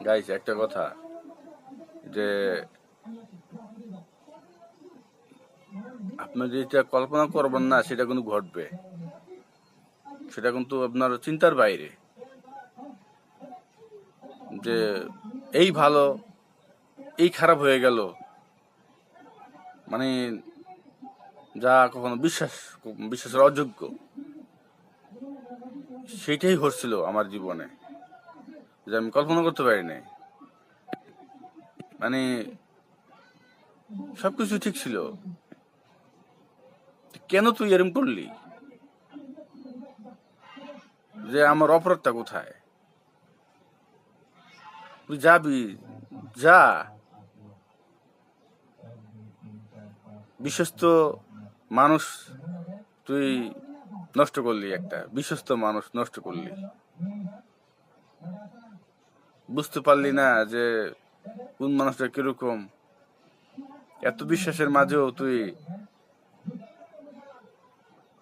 Guys, একটা কথা যে আপনি যেটা কল্পনা করবেন না সেটা কিন্তু ঘটবে, সেটা কিন্তু আপনার চিন্তার বাইরে। যে এই ভালো এই খারাপ হয়ে গেল, মানে যা কখনো বিশ্বাসের অযোগ্য, সেটাই ঘটছিল আমার জীবনে, যে আমি কল্পনা করতে পারি নাই। মানে সবকিছু ঠিক ছিল, কেন তুই এরম করলি? যে আমার অপরাধটা কোথায়? তুই যাবি, যা। বিশ্বস্ত মানুষ তুই নষ্ট করলি, একটা বিশ্বস্ত মানুষ নষ্ট করলি। বুঝতে পারলি না যে কোন মানুষটা কিরকম? এত বিশ্বাসের মাঝেও তুই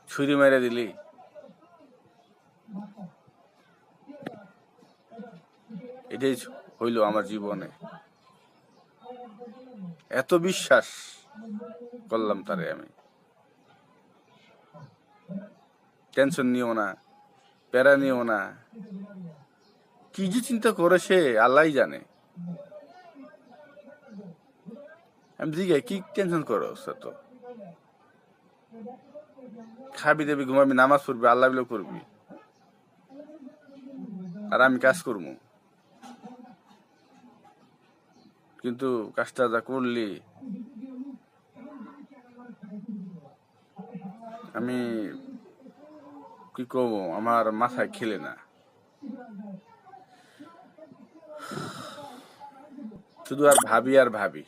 ছুরি মেরে দিলি। এটাই হইল আমার জীবনে। এত বিশ্বাস করলাম তারে আমি। টেনশন নিও না, প্যারা নিও না, কি যে চিন্তা করে সে আল্লাহই জানে। আমি জিজ্ঞাসা, কি টেনশন করো? তো খাবি দেবি, ঘুমাবি, নামাজ পড়বি, আল্লাহ বিলো করবি, আর আমি কাজ করবো। কিন্তু কাজটা যা করলি, আমি কি করবো, আমার মাথায় খেলে না। শুধু আর ভাবি আর ভাবি।